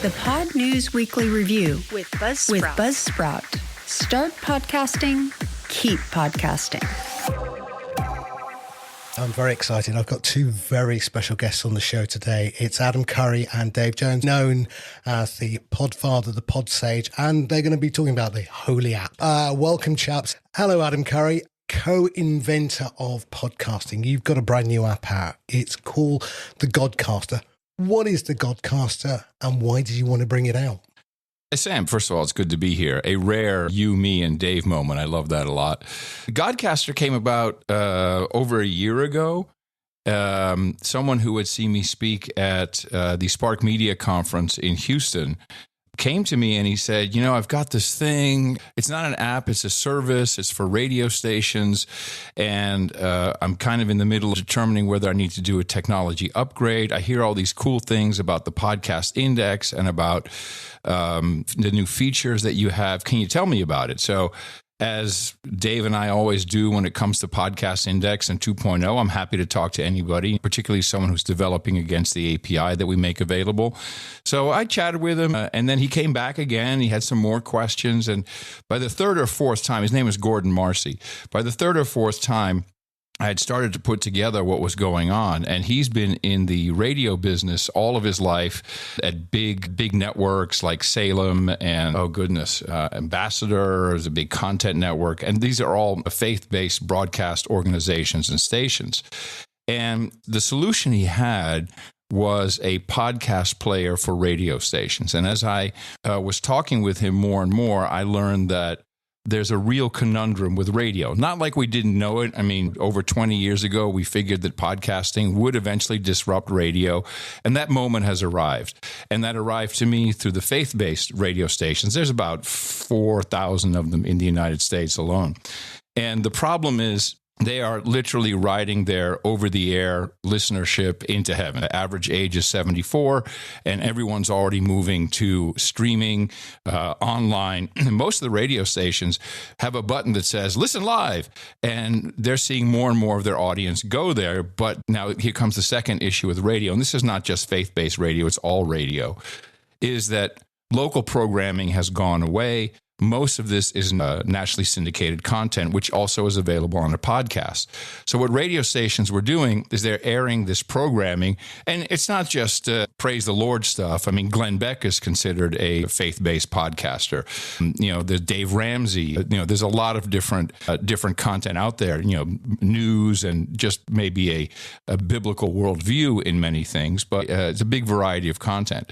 The Pod News Weekly Review with Buzzsprout. Start podcasting, keep podcasting. I'm very excited. I've got two very special guests on the show today. It's Adam Curry and Dave Jones, known as the Podfather, the Pod Sage, and they're going to be talking about the Holy App. Welcome, chaps. Hello, Adam Curry, co-inventor of podcasting. You've got a brand new app out. It's called the Godcaster. What is the Godcaster and why did you want to bring it out? Sam, first of all, it's good to be here. A rare you, me, and Dave moment. I love that a lot. Godcaster came about over a year ago. Someone who had seen me speak at the Spark Media Conference in Houston came to me and he said, you know, I've got this thing. It's not an app. It's a service. It's for radio stations. And I'm kind of in the middle of determining whether I need to do a technology upgrade. I hear all these cool things about the podcast index and about the new features that you have. Can you tell me about it? So as Dave and I always do when it comes to Podcast Index and 2.0, I'm happy to talk to anybody, particularly someone who's developing against the API that we make available. So I chatted with him, and then he came back again. He had some more questions, and by the third or fourth time, his name is Gordon Marcy. By the third or fourth time, I had started to put together what was going on, and he's been in the radio business all of his life at big networks like Salem and, Ambassador is a big content network, and these are all faith-based broadcast organizations and stations. And the solution he had was a podcast player for radio stations. And as I was talking with him more and more, I learned that there's a real conundrum with radio. Not like we didn't know it. I mean, over 20 years ago, we figured that podcasting would eventually disrupt radio, and that moment has arrived. And that arrived to me through the faith-based radio stations. There's about 4,000 of them in the United States alone. And the problem is, they are literally riding their over-the-air listenership into heaven. The average age is 74, and everyone's already moving to streaming online. Most of the radio stations have a button that says, listen live, and they're seeing more and more of their audience go there. But now here comes the second issue with radio, and this is not just faith-based radio, it's all radio, is that local programming has gone away. Most of this is nationally syndicated content, which also is available on a podcast. So what radio stations were doing is they're airing this programming, and it's not just praise the Lord stuff. I mean, Glenn Beck is considered a faith-based podcaster. There's Dave Ramsey. There's a lot of different content out there. News and just maybe a biblical worldview in many things, but it's a big variety of content.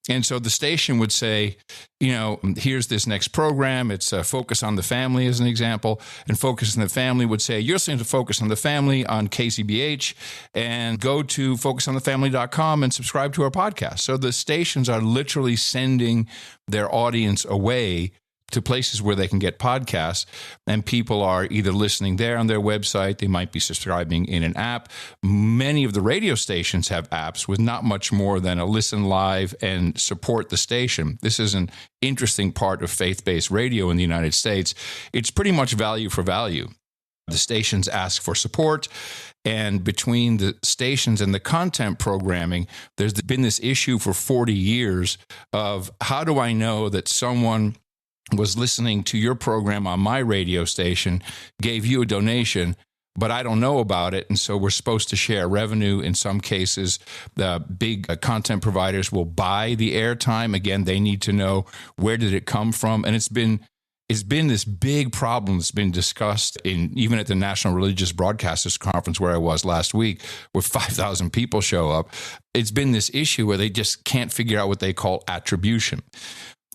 And so the station would say, here's this next program. It's Focus on the Family as an example. And Focus on the Family would say, you're listening to Focus on the Family on KCBH, and go to focusonthefamily.com and subscribe to our podcast. So the stations are literally sending their audience away to places where they can get podcasts, and people are either listening there on their website, they might be subscribing in an app. Many of the radio stations have apps with not much more than a listen live and support the station. This is an interesting part of faith-based radio in the United States. It's pretty much value for value. The stations ask for support, and between the stations and the content programming, there's been this issue for 40 years of how do I know that someone was listening to your program on my radio station, gave you a donation, but I don't know about it, and so we're supposed to share revenue. In some cases, the big content providers will buy the airtime. Again, they need to know where did it come from, and it's been this big problem that's been discussed even at the National Religious Broadcasters Conference where I was last week, where 5,000 people show up. It's been this issue where they just can't figure out what they call attribution.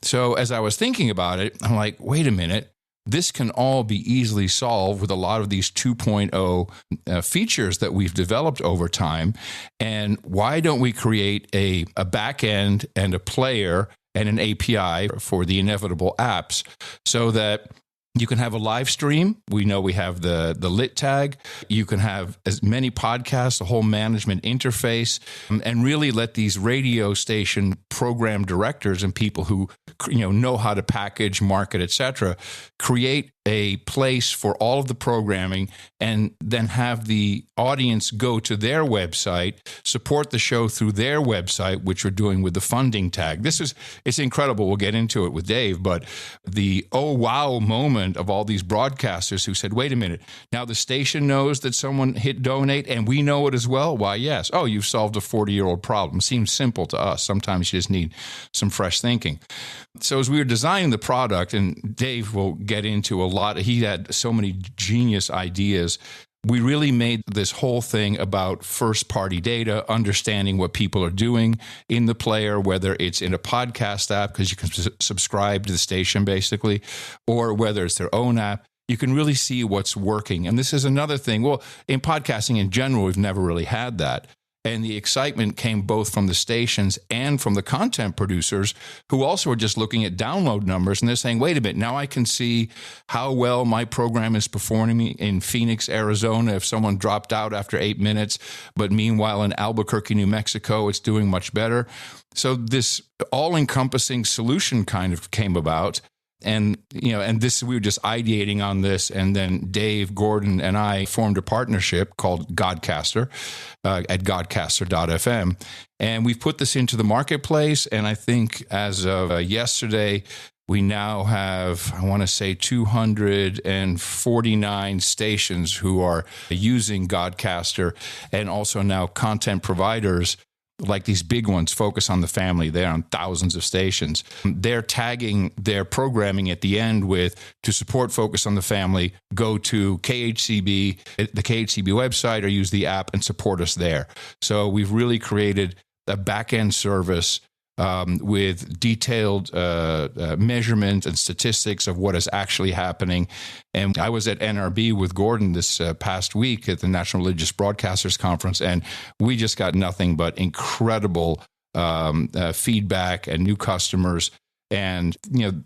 So as I was thinking about it, I'm like, wait a minute, this can all be easily solved with a lot of these 2.0 features that we've developed over time. And why don't we create a back end and a player and an API for the inevitable apps so that you can have a live stream. We know we have the lit tag. You can have as many podcasts, a whole management interface, and really let these radio station program directors and people who know how to package, market, etc., create a place for all of the programming and then have the audience go to their website, support the show through their website, which we're doing with the funding tag. It's incredible. We'll get into it with Dave, but the oh wow moment of all these broadcasters who said, wait a minute, now the station knows that someone hit donate and we know it as well? Why, yes. Oh, you've solved a 40-year-old problem. Seems simple to us. Sometimes you just need some fresh thinking. So as we were designing the product, and Dave will get into a lot, he had so many genius ideas. We really made this whole thing about first-party data, understanding what people are doing in the player, whether it's in a podcast app, because you can subscribe to the station basically, or whether it's their own app. You can really see what's working. And this is another thing. Well, in podcasting in general, we've never really had that. And the excitement came both from the stations and from the content producers who also are just looking at download numbers. And they're saying, wait a minute, now I can see how well my program is performing in Phoenix, Arizona, if someone dropped out after 8 minutes. But meanwhile, in Albuquerque, New Mexico, it's doing much better. So this all-encompassing solution kind of came about. And, we were just ideating on this. And then Dave, Gordon, and I formed a partnership called Godcaster at godcaster.fm. And we've put this into the marketplace. And I think as of yesterday, we now have, I want to say, 249 stations who are using Godcaster, and also now content providers like these big ones, Focus on the Family. They're on thousands of stations. They're tagging their programming at the end with, to support Focus on the Family, go to KHCB, the KHCB website, or use the app and support us there. So we've really created a back-end service with detailed measurement and statistics of what is actually happening. And I was at NRB with Gordon this past week at the National Religious Broadcasters Conference, and we just got nothing but incredible feedback and new customers. And,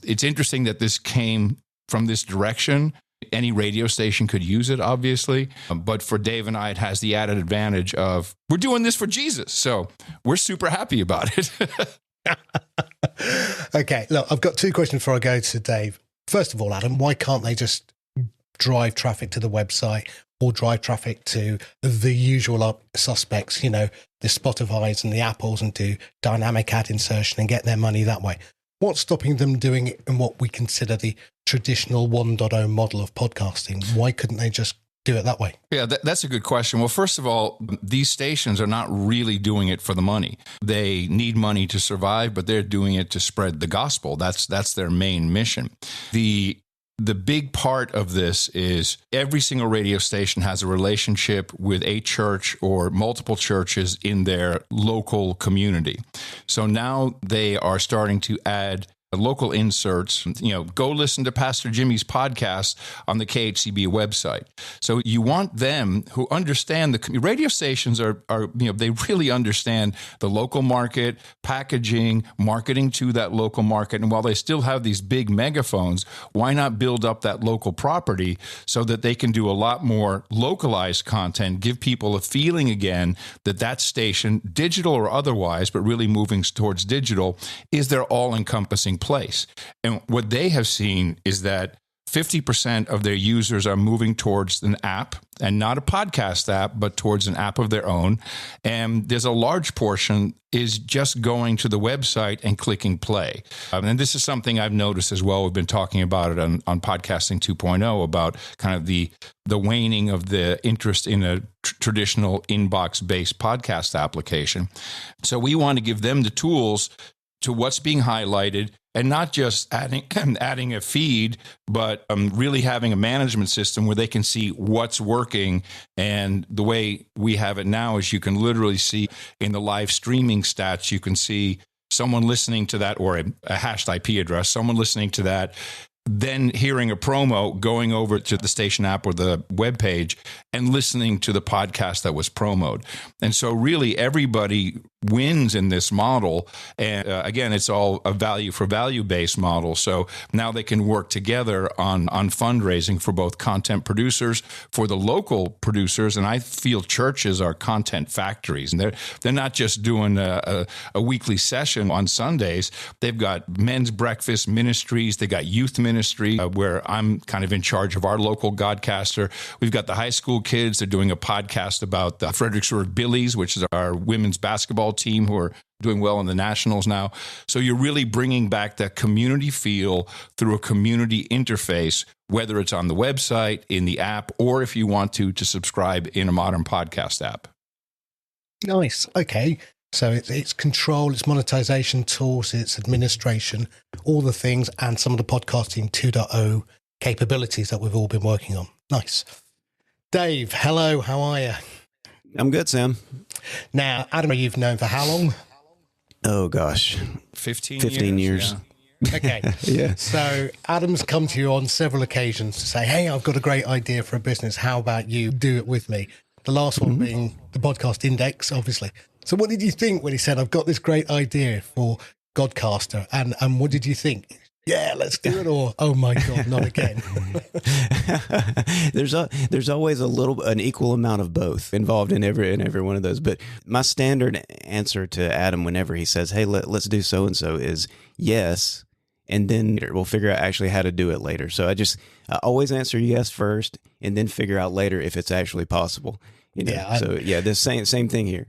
it's interesting that this came from this direction. Any radio station could use it, obviously. But for Dave and I, it has the added advantage of, we're doing this for Jesus. So we're super happy about it. Okay, look, I've got two questions before I go to Dave. First of all, Adam, why can't they just drive traffic to the website or drive traffic to the usual suspects, the Spotifys and the Apples, and do dynamic ad insertion and get their money that way? What's stopping them doing it in what we consider the traditional 1.0 model of podcasting? Why couldn't they just do it that way? Yeah, that's a good question. Well, first of all, these stations are not really doing it for the money. They need money to survive, but they're doing it to spread the gospel. That's their main mission. The big part of this is every single radio station has a relationship with a church or multiple churches in their local community. So now they are starting to add local inserts. Go listen to Pastor Jimmy's podcast on the KHCB website. So you want them who understand the radio stations are they really understand the local market, packaging, marketing to that local market. And while they still have these big megaphones, why not build up that local property so that they can do a lot more localized content, give people a feeling again that that station, digital or otherwise, but really moving towards digital, is their all-encompassing place. And what they have seen is that 50% of their users are moving towards an app, and not a podcast app, but towards an app of their own. And there's a large portion is just going to the website and clicking play. And this is something I've noticed as well. We've been talking about it on Podcasting 2.0 about kind of the waning of the interest in a traditional inbox-based podcast application. So we want to give them the tools to what's being highlighted, and not just adding a feed, but really having a management system where they can see what's working. And the way we have it now is you can literally see in the live streaming stats, you can see someone listening to that, or a hashed IP address, someone listening to that, then hearing a promo, going over to the station app or the web page and listening to the podcast that was promoted. And so really everybody wins in this model. And again, it's all a value for value based model. So now they can work together on fundraising for both content producers, for the local producers. And I feel churches are content factories, and they're not just doing a weekly session on Sundays. They've got men's breakfast ministries. They got youth ministry where I'm kind of in charge of our local Godcaster. We've got the high school kids. They're doing a podcast about the Fredericksburg Billies, which is our women's basketball team who are doing well in the Nationals now. So you're really bringing back that community feel through a community interface, whether it's on the website, in the app, or if you want to subscribe in a modern podcast app. Nice. Okay. So it's control, it's monetization tools, it's administration, all the things, and some of the podcasting 2.0 capabilities that we've all been working on. Nice. Dave, hello. How are you? I'm good, Sam. Now, Adam, you've known for how long? Oh, gosh. 15 years. Yeah. Okay. Yeah. So Adam's come to you on several occasions to say, hey, I've got a great idea for a business. How about you do it with me? The last one being the podcast index, obviously. So what did you think when he said, I've got this great idea for Godcaster? And what did you think? Yeah, let's do it. Or, oh my God, not again. There's always an equal amount of both involved in every one of those. But my standard answer to Adam whenever he says, hey, let's do so-and-so is yes. And then we'll figure out actually how to do it later. So I always answer yes first and then figure out later if it's actually possible. Yeah. So yeah, the same thing here.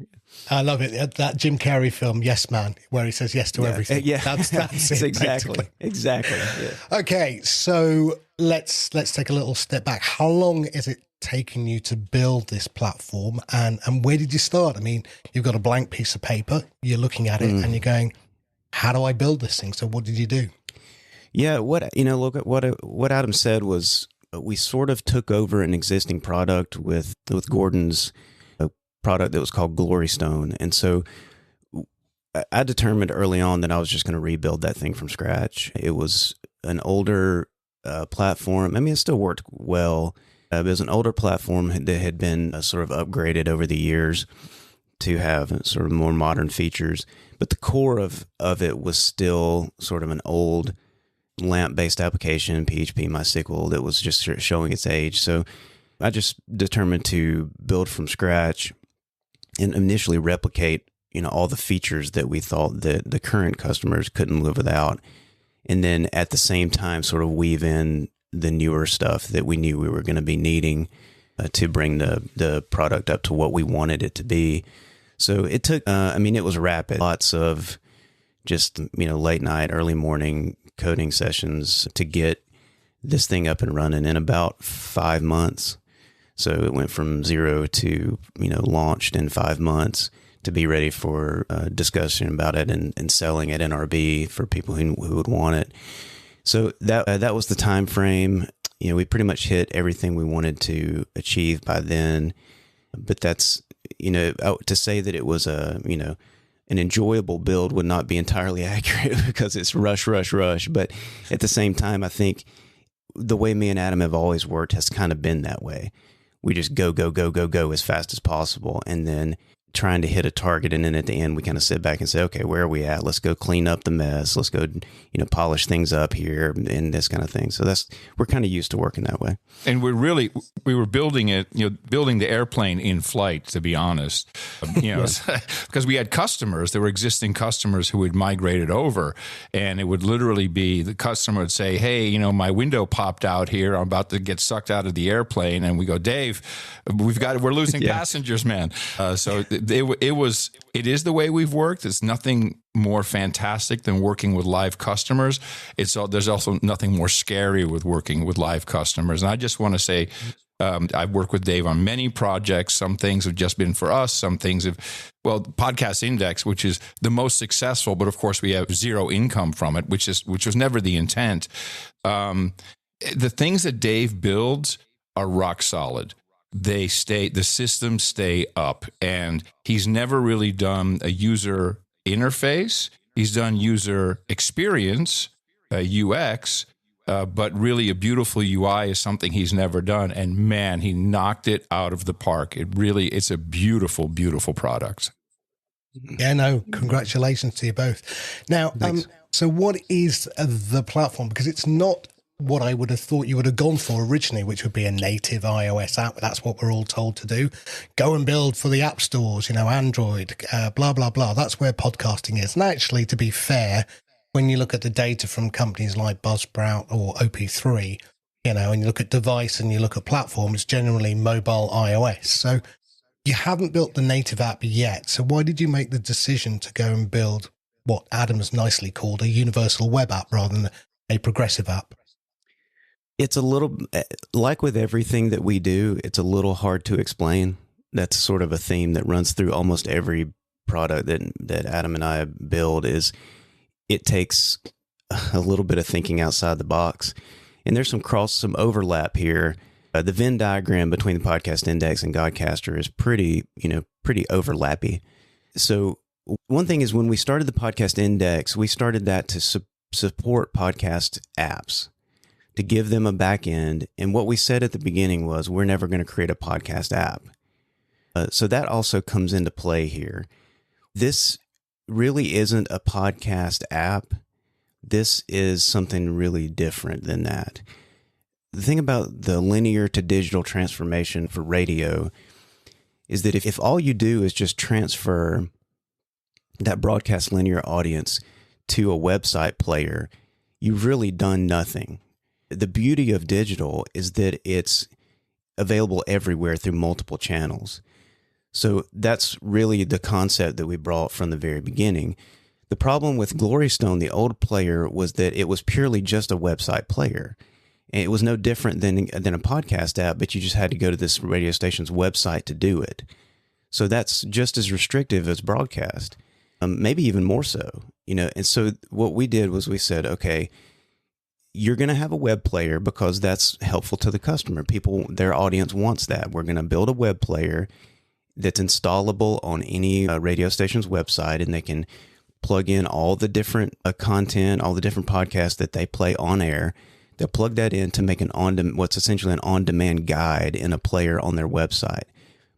I love it. That Jim Carrey film, Yes Man, where he says yes to everything. Yeah, that's it. Exactly. Yeah. Okay, so let's take a little step back. How long is it taking you to build this platform, and where did you start? I mean, you've got a blank piece of paper. You're looking at it and you're going, "How do I build this thing?" So, what did you do? Yeah, look at what Adam said was we sort of took over an existing product with Gordon's product that was called Glory Stone. And so I determined early on that I was just going to rebuild that thing from scratch. It was an older platform. I mean, it still worked well. It was an older platform that had been sort of upgraded over the years to have sort of more modern features. But the core of it was still sort of an old LAMP-based application, PHP, MySQL, that was just showing its age. So I just determined to build from scratch and initially replicate, all the features that we thought that the current customers couldn't live without. And then at the same time, sort of weave in the newer stuff that we knew we were going to be needing to bring the product up to what we wanted it to be. So it took, it was rapid. Lots of just, late night, early morning coding sessions to get this thing up and running in about 5 months. So it went from 0 to, launched in 5 months to be ready for discussion about it and selling at NRB for people who would want it. So that was the time frame. We pretty much hit everything we wanted to achieve by then. But that's, to say that it was an enjoyable build would not be entirely accurate because it's rush. But at the same time, I think the way me and Adam have always worked has kind of been that way. We just go as fast as possible, and then trying to hit a target. And then at the end, we kind of sit back and say, okay, where are we at? Let's go clean up the mess. Let's go, polish things up here and this kind of thing. So we're kind of used to working that way. And we were building it, building the airplane in flight, to be honest, because we had customers, there were existing customers who had migrated over, and it would literally be the customer would say, hey, my window popped out here. I'm about to get sucked out of the airplane. And we go, Dave, we're losing passengers, man. So it is the way we've worked. It's nothing more fantastic than working with live customers. There's also nothing more scary with working with live customers. And I just want to say, I've worked with Dave on many projects. Some things have just been for us. Some things Podcast Index, which is the most successful, but of course we have zero income from it, which was never the intent. The things that Dave builds are rock solid. The systems stay up, and he's never really done a user interface. He's done user experience, UX, but really a beautiful UI is something he's never done. And man, he knocked it out of the park. It's a beautiful, beautiful product. Yeah, no, congratulations to you both. Now, so what is the platform? Because it's not what I would have thought you would have gone for originally, which would be a native iOS app. That's what we're all told to do. Go and build for the app stores, Android, blah, blah, blah. That's where podcasting is. And actually, to be fair, when you look at the data from companies like Buzzsprout or OP3, and you look at device and you look at platform, it's generally mobile iOS. So you haven't built the native app yet. So why did you make the decision to go and build what Adam has nicely called a universal web app rather than a progressive app? It's a little, like with everything that we do, it's a little hard to explain. That's sort of a theme that runs through almost every product that Adam and I build. Is it takes a little bit of thinking outside the box. And there's some overlap here. The Venn diagram between the Podcast Index and Godcaster is pretty overlappy. So one thing is, when we started the Podcast Index, we started that to support podcast apps, to give them a back end. And what we said at the beginning was, we're never going to create a podcast app. So that also comes into play here. This really isn't a podcast app. This is something really different than that. The thing about the linear to digital transformation for radio is that if all you do is just transfer that broadcast linear audience to a website player, you've really done nothing. The beauty of digital is that it's available everywhere through multiple channels. So that's really the concept that we brought from the very beginning. The problem with Glory Stone, the old player, was that it was purely just a website player. And it was no different than a podcast app, but you just had to go to this radio station's website to do it. So that's just as restrictive as broadcast, maybe even more so. And so what we did was we said, okay, you're going to have a web player because that's helpful to the customer. Their audience wants that. We're going to build a web player that's installable on any radio station's website, and they can plug in all the different content, all the different podcasts that they play on air. They'll plug that in to make what's essentially an on-demand guide in a player on their website.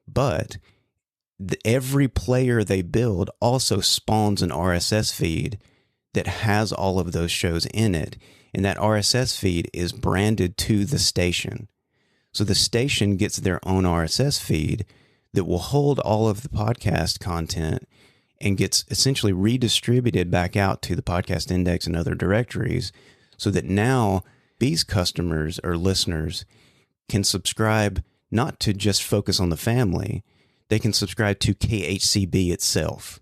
But every player they build also spawns an RSS feed that has all of those shows in it. And that RSS feed is branded to the station. So the station gets their own RSS feed that will hold all of the podcast content and gets essentially redistributed back out to the Podcast Index and other directories, so that now these customers or listeners can subscribe not to just focus on the family, they can subscribe to KHCB itself.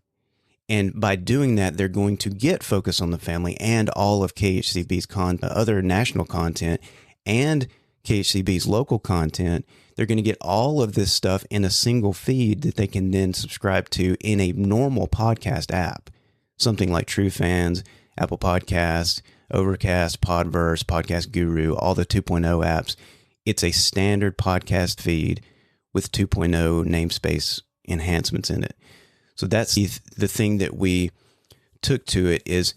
And by doing that, they're going to get Focus on the Family and all of KHCB's other national content and KHCB's local content. They're going to get all of this stuff in a single feed that they can then subscribe to in a normal podcast app. Something like True Fans, Apple Podcasts, Overcast, Podverse, Podcast Guru, all the 2.0 apps. It's a standard podcast feed with 2.0 namespace enhancements in it. So that's the thing that we took to it is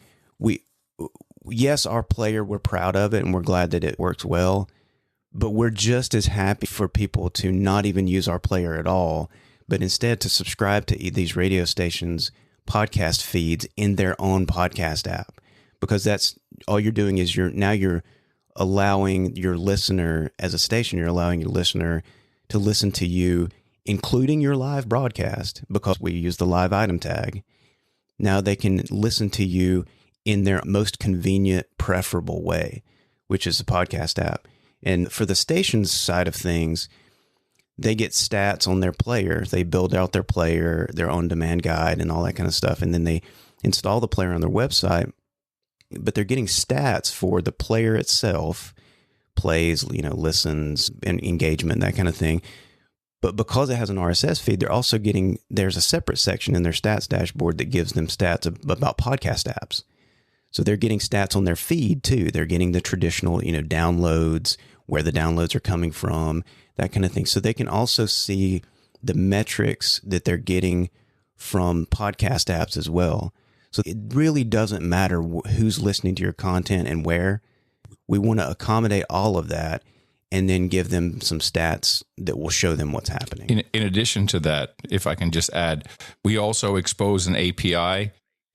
yes, our player, we're proud of it and we're glad that it works well, but we're just as happy for people to not even use our player at all, but instead to subscribe to these radio stations' podcast feeds in their own podcast app, because that's all you're doing is you're allowing your listener as a station, you're allowing your listener to listen to you, including your live broadcast, because we use the live item tag. Now they can listen to you in their most convenient, preferable way, which is the podcast app. And for the station's side of things, they get stats on their player. They build out their player, their on-demand guide, and all that kind of stuff. And then they install the player on their website. But they're getting stats for the player itself, plays, listens, and engagement, that kind of thing. But because it has an RSS feed, they're also there's a separate section in their stats dashboard that gives them stats about podcast apps. So they're getting stats on their feed too. They're getting the traditional, downloads, where the downloads are coming from, that kind of thing. So they can also see the metrics that they're getting from podcast apps as well. So it really doesn't matter who's listening to your content and where. We want to accommodate all of that. and then give them some stats that will show them what's happening. In addition to that, if I can just add, we also expose an API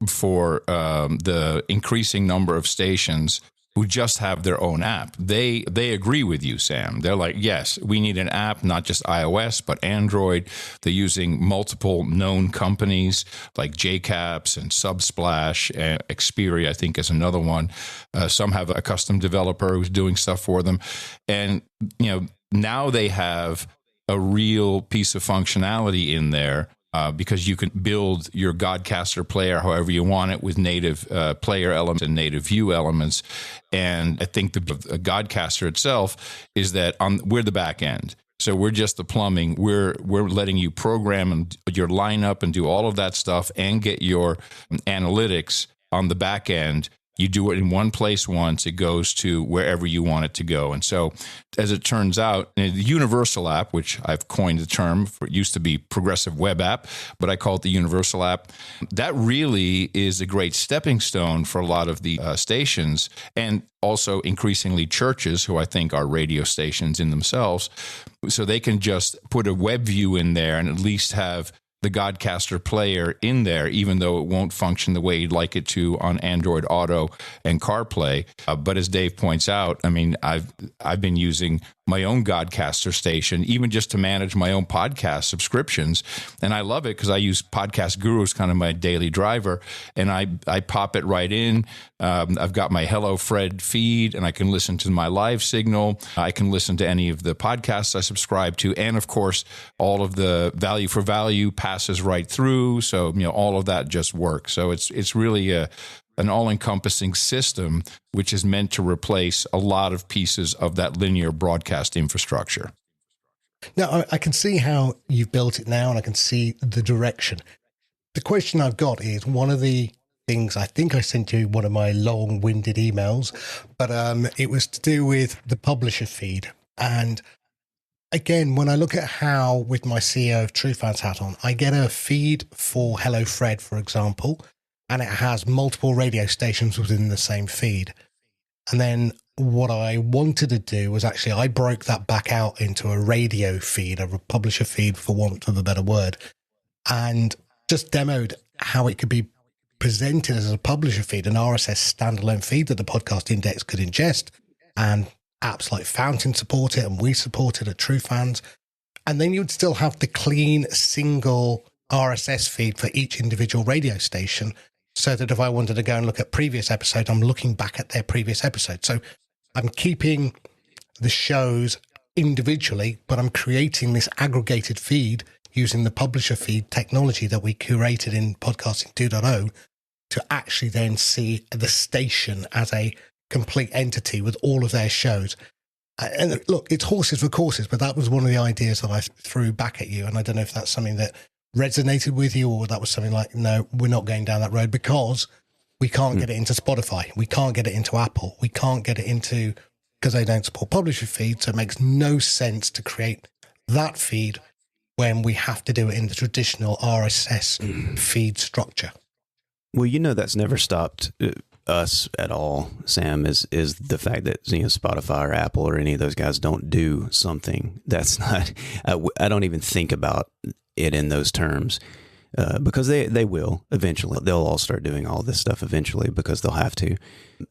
for the increasing number of stations who just have their own app. They agree with you, Sam. They're like, yes, we need an app, not just iOS, but Android. They're using multiple known companies like JCaps and Subsplash, and Xperia, I think, is another one. Some have a custom developer who's doing stuff for them. And, now they have a real piece of functionality in there. Because you can build your Godcaster player however you want it with native player elements and native view elements. And I think the Godcaster itself is that we're the back end. So we're just the plumbing. We're letting you program your lineup and do all of that stuff and get your analytics on the back end. You do it in one place once, it goes to wherever you want it to go. And so, as it turns out, the Universal app, which I've coined the term, it used to be Progressive Web App, but I call it the Universal app. That really is a great stepping stone for a lot of the stations, and also increasingly churches, who I think are radio stations in themselves. So they can just put a web view in there and at least have the Godcaster player in there, even though it won't function the way you'd like it to on Android Auto and CarPlay. But as Dave points out, I mean, I've been using my own Godcaster station, even just to manage my own podcast subscriptions. And I love it because I use Podcast Guru as kind of my daily driver. And I pop it right in. I've got my Hello Fred feed, and I can listen to my live signal. I can listen to any of the podcasts I subscribe to. And of course, all of the value for value passes right through. So, all of that just works. So it's really an all-encompassing system, which is meant to replace a lot of pieces of that linear broadcast infrastructure. Now, I can see how you've built it now, and I can see the direction. The question I've got is, one of the things, I think I sent you one of my long-winded emails, but it was to do with the publisher feed. And again, when I look at how, with my CEO of True Fans hat on, I get a feed for Hello Fred, for example, and it has multiple radio stations within the same feed. And then what I wanted to do was actually, I broke that back out into a radio feed, a publisher feed, for want of a better word, and just demoed how it could be presented as a publisher feed, an RSS standalone feed that the podcast index could ingest, and apps like Fountain support it, and we support it at True Fans. And then you'd still have the clean single RSS feed for each individual radio station, so that if I wanted to go and look at previous episodes, I'm looking back at their previous episode. So I'm keeping the shows individually, but I'm creating this aggregated feed using the publisher feed technology that we curated in Podcasting 2.0 to actually then see the station as a complete entity with all of their shows. And look, it's horses for courses, but that was one of the ideas that I threw back at you. And I don't know if that's something that resonated with you, or that was something like, no, we're not going down that road, because we can't get it into Spotify. We can't get it into Apple. We can't get it into, because they don't support publisher feed. So it makes no sense to create that feed when we have to do it in the traditional RSS feed structure. Well, that's never stopped us at all, Sam, is the fact that Spotify or Apple or any of those guys don't do something that's not, I don't even think about it in those terms, because they will eventually. They'll all start doing all this stuff eventually, because they'll have to.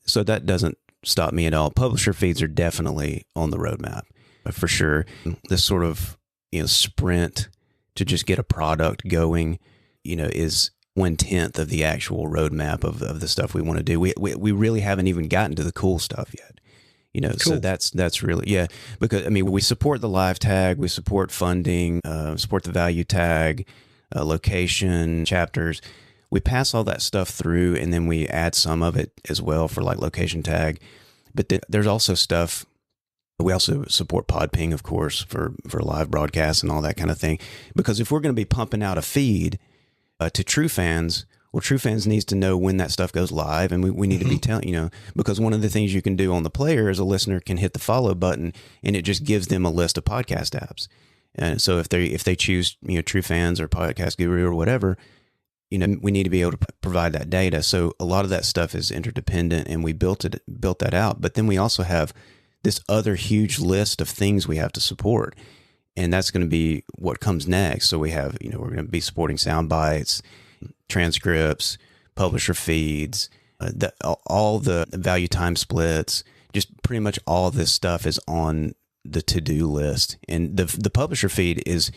So that doesn't stop me at all. Publisher feeds are definitely on the roadmap for sure. This sort of sprint to just get a product going, is 1/10 of the actual roadmap of the stuff we want to do. We really haven't even gotten to the cool stuff yet. Cool. So that's really, because we support the live tag, we support funding, support the value tag, location, chapters. We pass all that stuff through, and then we add some of it as well for like location tag. But there's also stuff. We also support PodPing, of course, for live broadcasts and all that kind of thing. Because if we're going to be pumping out a feed to True Fans, well, True Fans needs to know when that stuff goes live, and we need to be telling, because one of the things you can do on the player is a listener can hit the follow button, and it just gives them a list of podcast apps. And so if they choose, True Fans or Podcast Guru or whatever, we need to be able to provide that data. So a lot of that stuff is interdependent, and we built that out. But then we also have this other huge list of things we have to support. And that's going to be what comes next. So we have, we're going to be supporting sound bites, transcripts, publisher feeds, all the value time splits, just pretty much all of this stuff is on the to-do list. And the publisher feed is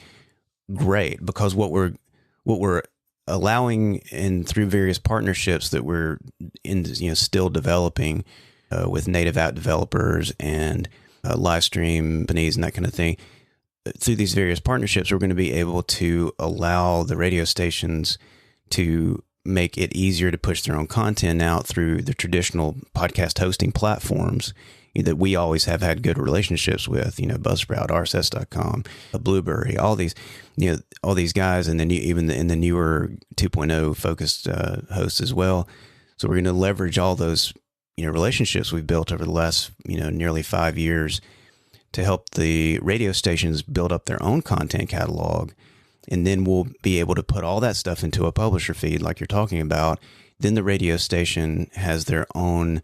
great because what we're allowing, and through various partnerships that we're in, still developing with native app developers and live stream companies and that kind of thing. Through these various partnerships, we're going to be able to allow the radio stations to make it easier to push their own content out through the traditional podcast hosting platforms that we always have had good relationships with, Buzzsprout, RSS.com, Blueberry, all these guys, and then even in the newer 2.0 focused hosts as well. So we're going to leverage all those, relationships we've built over the last, nearly 5 years to help the radio stations build up their own content catalog. And then we'll be able to put all that stuff into a publisher feed like you're talking about. Then the radio station has their own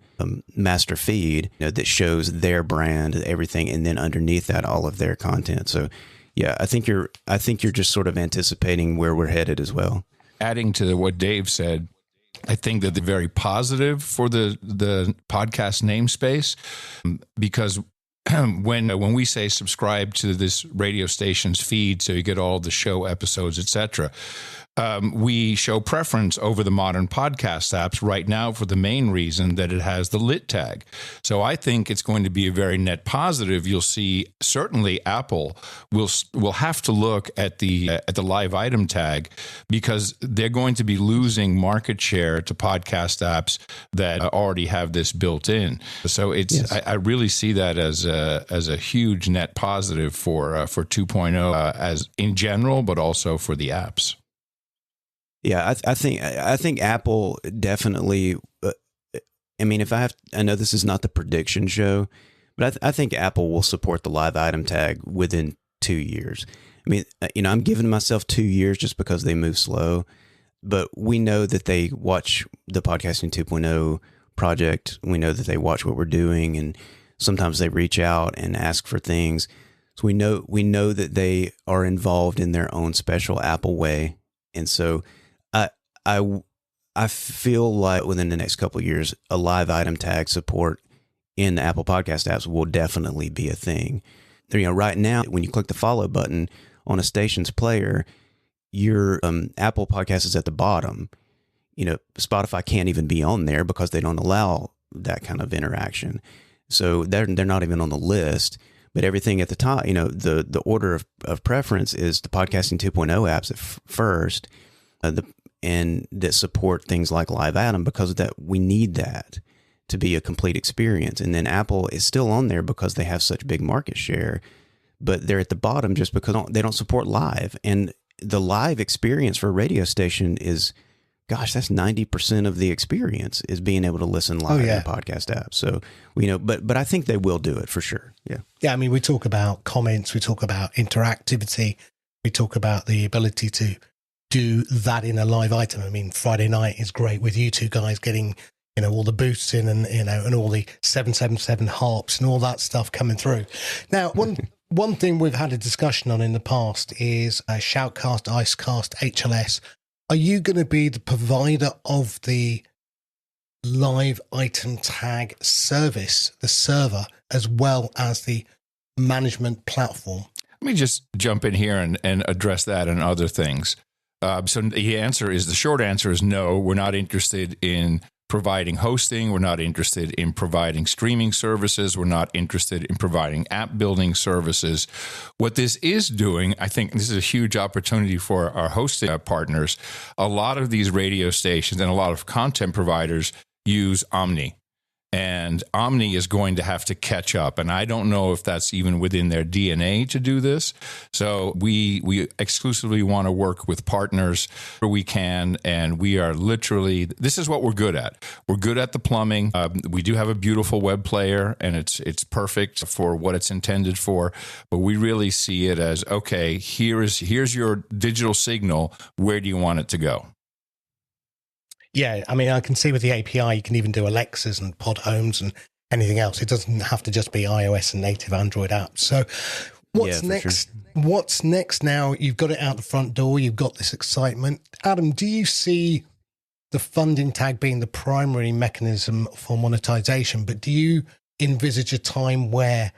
master feed that shows their brand, everything, and then underneath that, all of their content. So, yeah, I think you're just sort of anticipating where we're headed as well. Adding to what Dave said, I think that they're very positive for the podcast namespace because when we say subscribe to this radio station's feed so you get all the show episodes, etc., we show preference over the modern podcast apps right now for the main reason that it has the lit tag. So I think it's going to be a very net positive. You'll see certainly Apple will have to look at the live item tag because they're going to be losing market share to podcast apps that already have this built in. So it's yes. I really see that as a huge net positive for 2.0 as in general, but also for the apps. Yeah, I think Apple definitely. I know this is not the prediction show, but I think Apple will support the live item tag within 2 years. I'm giving myself 2 years just because they move slow, but we know that they watch the Podcasting 2.0 project. We know that they watch what we're doing, and sometimes they reach out and ask for things. So we know that they are involved in their own special Apple way, and so. I feel like within the next couple of years, a live item tag support in the Apple Podcast apps will definitely be a thing. Right now, when you click the follow button on a station's player, your Apple Podcast is at the bottom. Spotify can't even be on there because they don't allow that kind of interaction. So they're not even on the list. But everything at the top, the order of preference is the Podcasting 2.0 apps at first. And that support things like Live Atom because of that. We need that to be a complete experience. And then Apple is still on there because they have such big market share, but they're at the bottom just because they don't support live. And the live experience for a radio station is, gosh, that's 90% of the experience is being able to listen live in a podcast app. So, but I think they will do it for sure. Yeah. Yeah. We talk about comments, we talk about interactivity, we talk about the ability to do that in a live item. Friday night is great with you two guys getting, all the boosts in and all the 777 harps and all that stuff coming through. Now, one thing we've had a discussion on in the past is Shoutcast, Icecast, HLS. Are you going to be the provider of the live item tag service, the server, as well as the management platform? Let me just jump in here and address that and other things. So the short answer is no, we're not interested in providing hosting. We're not interested in providing streaming services. We're not interested in providing app building services. What this is doing, I think this is a huge opportunity for our hosting partners. A lot of these radio stations and a lot of content providers use Omni. And Omni is going to have to catch up. And I don't know if that's even within their DNA to do this. So we exclusively want to work with partners where we can. And we are literally, this is what we're good at. We're good at the plumbing. We do have a beautiful web player and it's perfect for what it's intended for. But we really see it as, okay, here's your digital signal. Where do you want it to go? Yeah, I can see with the API, you can even do Alexas and pod homes and anything else. It doesn't have to just be iOS and native Android apps. So what's next? Sure. What's next now? You've got it out the front door. You've got this excitement. Adam, do you see the funding tag being the primary mechanism for monetization, but do you envisage a time where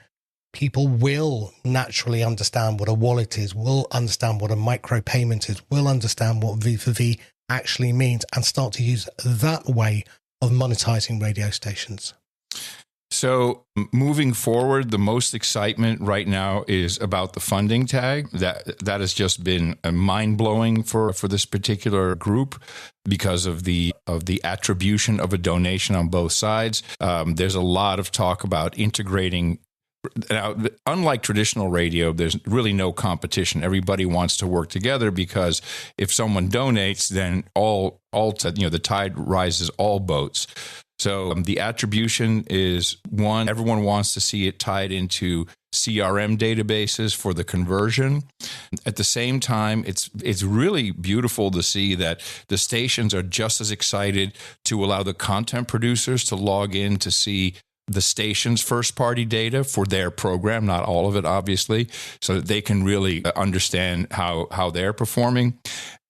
people will naturally understand what a wallet is, will understand what a micropayment is, will understand what V4V actually means, and start to use that way of monetizing radio stations? So moving forward, the most excitement right now is about the funding tag. That has just been mind-blowing for this particular group because of the attribution of a donation on both sides. There's a lot of talk about integrating. Now, unlike traditional radio, there's really no competition. Everybody wants to work together because if someone donates, then the tide rises all boats. So the attribution is one, everyone wants to see it tied into CRM databases for the conversion. At the same time, it's really beautiful to see that the stations are just as excited to allow the content producers to log in to see the station's first-party data for their program, not all of it, obviously, so that they can really understand how they're performing.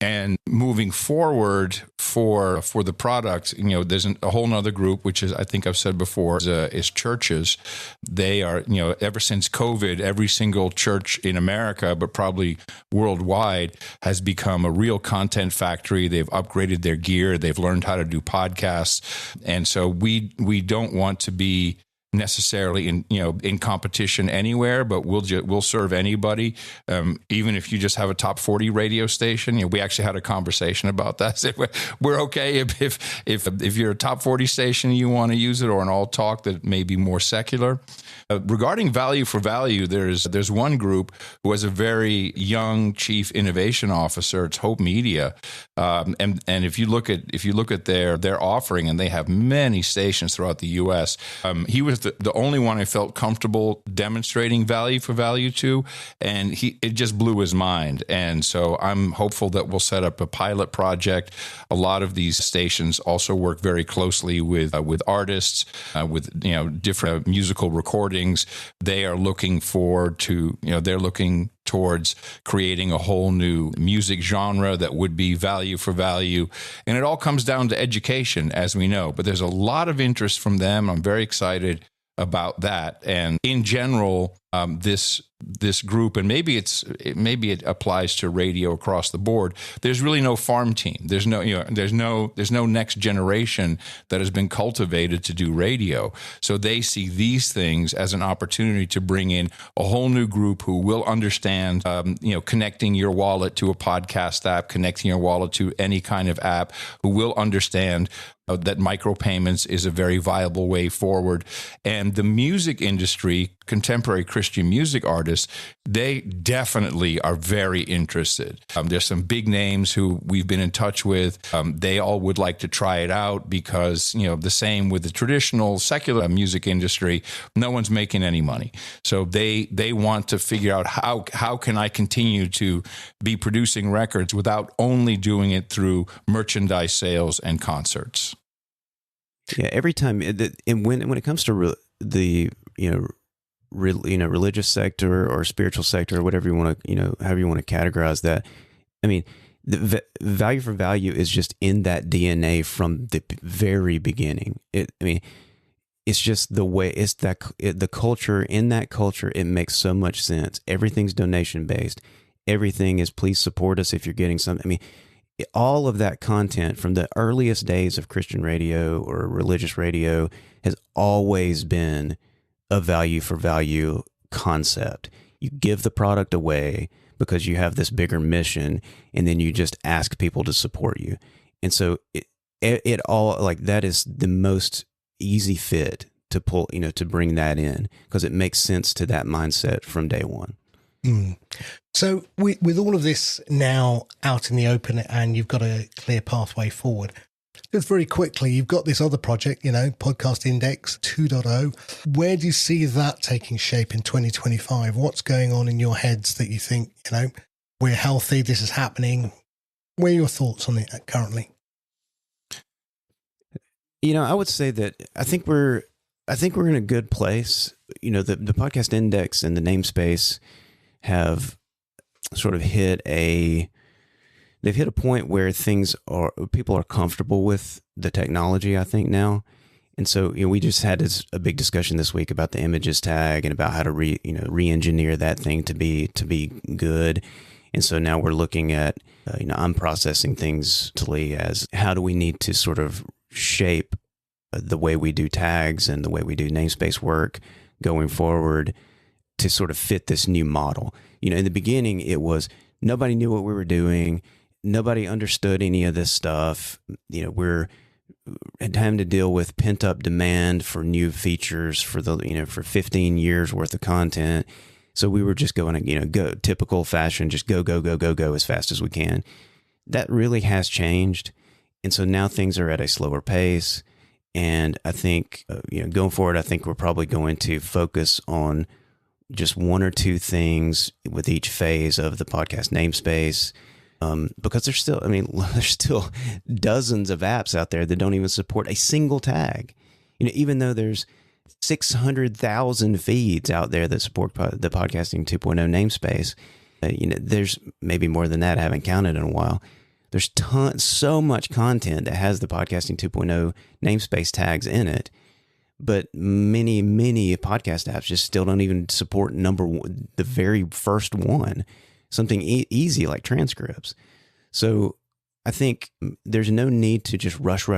And moving forward for the product, there's a whole nother group, which is, I think I've said before, is churches. They are, ever since COVID, every single church in America, but probably worldwide, has become a real content factory. They've upgraded their gear. They've learned how to do podcasts. And so we don't want to be necessarily in competition anywhere, but we'll serve anybody, even if you just have a top 40 radio station. We actually had a conversation about that. We're okay if you're a top 40 station and you want to use it, or an all talk that may be more secular. Regarding value for value, there's one group who has a very young chief innovation officer. It's Hope Media, and if you look at their offering, and they have many stations throughout the U.S. He was the only one I felt comfortable demonstrating value for value to, and it just blew his mind. And so I'm hopeful that we'll set up a pilot project. A lot of these stations also work very closely with artists, with different musical recordings. They are looking they're looking towards creating a whole new music genre that would be value for value. And it all comes down to education, as we know. But there's a lot of interest from them. I'm very excited about that. And in general, this group, and maybe it applies to radio across the board. There's really no farm team. There's no next generation that has been cultivated to do radio. So they see these things as an opportunity to bring in a whole new group who will understand, connecting your wallet to a podcast app, connecting your wallet to any kind of app, who will understand that micropayments is a very viable way forward. And the music industry, contemporary Christian music artists, they definitely are very interested. There's some big names who we've been in touch with. They all would like to try it out because, the same with the traditional secular music industry, no one's making any money. So they want to figure out how can I continue to be producing records without only doing it through merchandise sales and concerts. Yeah, every time, and when it comes to the religious sector or spiritual sector, or whatever you want to, however you want to categorize that. I mean, the value for value is just in that DNA from the very beginning. It's just the way the culture. In that culture, it makes so much sense. Everything's donation based. Everything is please support us if you're getting something. All of that content from the earliest days of Christian radio or religious radio has always been a value for value concept. You give the product away because you have this bigger mission, and then you just ask people to support you. And so it all, like, that is the most easy fit to pull, to bring that in, because it makes sense to that mindset from day one. Mm. So with all of this now out in the open, and you've got a clear pathway forward, just very quickly, you've got this other project, Podcast Index 2.0. Where do you see that taking shape in 2025? What's going on in your heads that you think, we're healthy, this is happening? What are your thoughts on it currently? I would say that I think we're I think we're in a good place. The podcast index and the namespace have sort of hit a point where people are comfortable with the technology, I think, now. And so, we just had a big discussion this week about the images tag and about how to re-engineer that thing to be good. And so now we're looking at, I'm processing things as how do we need to sort of shape the way we do tags and the way we do namespace work going forward to sort of fit this new model. In the beginning, it was nobody knew what we were doing. Nobody understood any of this stuff. We're having to deal with pent up demand for new features for 15 years worth of content. So we were just going to, go typical fashion, just go as fast as we can. That really has changed. And so now things are at a slower pace. And I think, going forward, I think we're probably going to focus on just one or two things with each phase of the podcast namespace. Because there's still dozens of apps out there that don't even support a single tag. Even though there's 600,000 feeds out there that support the Podcasting 2.0 namespace, there's maybe more than that. I haven't counted in a while. There's so much content that has the Podcasting 2.0 namespace tags in it, but many podcast apps just still don't even support the very first one, something easy like transcripts. So I think there's no need to just rush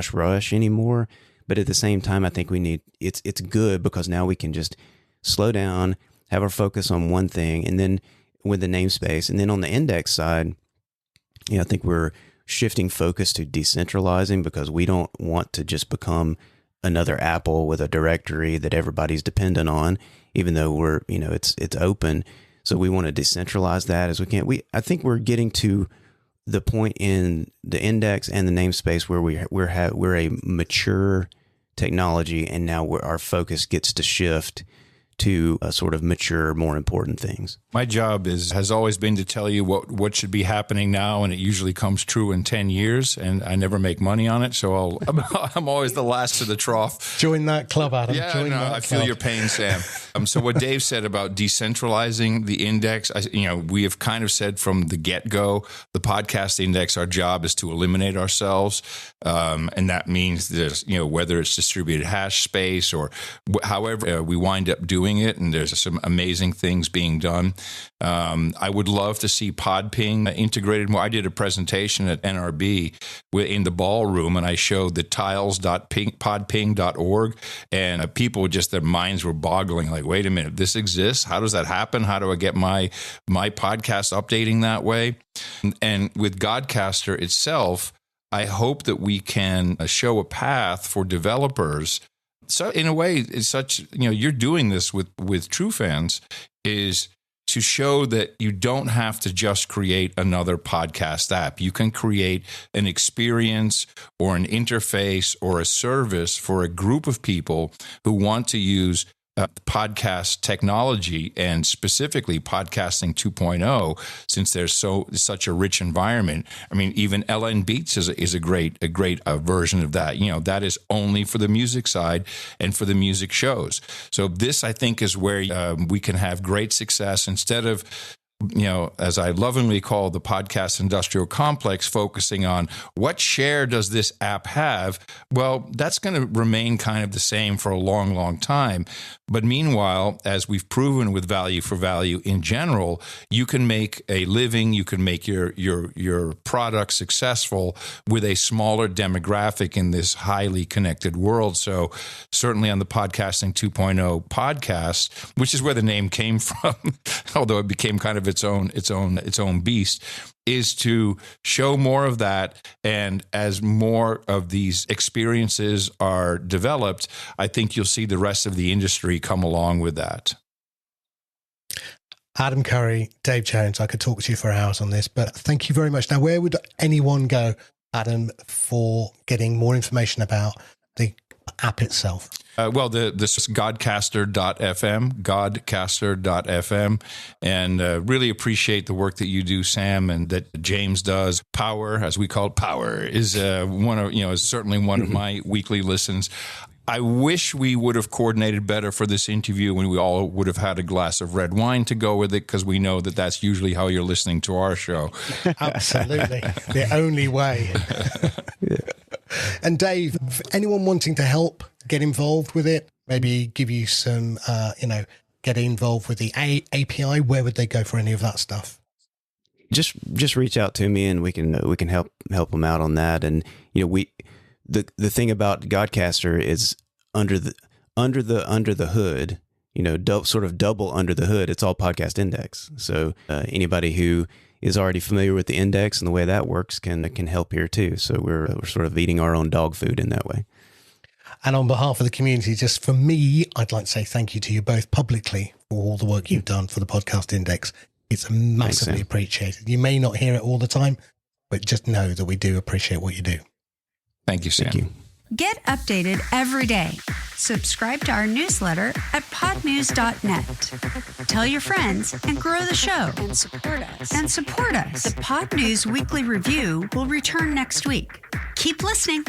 anymore. But at the same time, I think it's good because now we can just slow down, have our focus on one thing, and then with the namespace, and then on the index side, I think we're shifting focus to decentralizing because we don't want to just become another Apple with a directory that everybody's dependent on, even though it's open. So we want to decentralize that as we can. I think we're getting to the point in the index and the namespace where we're a mature technology, and now our focus gets to shift to sort of mature, more important things. My job has always been to tell you what should be happening now, and it usually comes true in 10 years, and I never make money on it, so I'm always the last to the trough. Join that club, Adam. Yeah, I feel your pain, Sam. So what Dave said about decentralizing the index, we have kind of said from the get-go, the podcast index, our job is to eliminate ourselves, and that means there's, whether it's distributed hash space or however we wind up doing it, and there's some amazing things being done. I would love to see PodPing integrated more. I did a presentation at NRB in the ballroom, and I showed the tiles.podping.org, and people their minds were boggling, like, wait a minute, this exists? How does that happen? How do I get my podcast updating that way? And with Godcaster itself, I hope that we can show a path for developers. So in a way, it's you're doing this with True Fans, is to show that you don't have to just create another podcast app. You can create an experience or an interface or a service for a group of people who want to use podcast technology, and specifically podcasting 2.0, since there's such a rich environment. I mean, even LN Beats is a great version of that. That is only for the music side and for the music shows. So this, I think, is where we can have great success instead of, as I lovingly call the podcast industrial complex, focusing on what share does this app have? Well, that's going to remain kind of the same for a long, long time. But meanwhile, as we've proven with value for value in general, you can make a living, you can make your product successful with a smaller demographic in this highly connected world. So certainly on the Podcasting 2.0 podcast, which is where the name came from, although it became kind of its own beast, is to show more of that. And as more of these experiences are developed, I think you'll see the rest of the industry come along with that. Adam Curry, Dave Jones, I could talk to you for hours on this, but thank you very much. Now, where would anyone go, Adam, for getting more information about the app itself? This is Godcaster.fm, and really appreciate the work that you do, Sam, and that James does. Power, as we call it, Power is is certainly one of my weekly listens. I wish we would have coordinated better for this interview when we all would have had a glass of red wine to go with it, because we know that that's usually how you're listening to our show. Absolutely. The only way. And Dave, anyone wanting to help get involved with it, maybe give you some, get involved with the API, where would they go for any of that stuff? Just reach out to me and we can help them out on that. And the thing about Godcaster is under the hood, sort of double under the hood, it's all Podcast Index. So anybody who is already familiar with the index and the way that works can help here too. So we're sort of eating our own dog food in that way. And on behalf of the community, just for me, I'd like to say thank you to you both publicly for all the work you've done for the Podcast Index. It's massively appreciated. You may not hear it all the time, but just know that we do appreciate what you do. Thank you, Sam. Thank you. Get updated every day. Subscribe to our newsletter at podnews.net. Tell your friends and grow the show. And support us. The Pod News Weekly Review will return next week. Keep listening.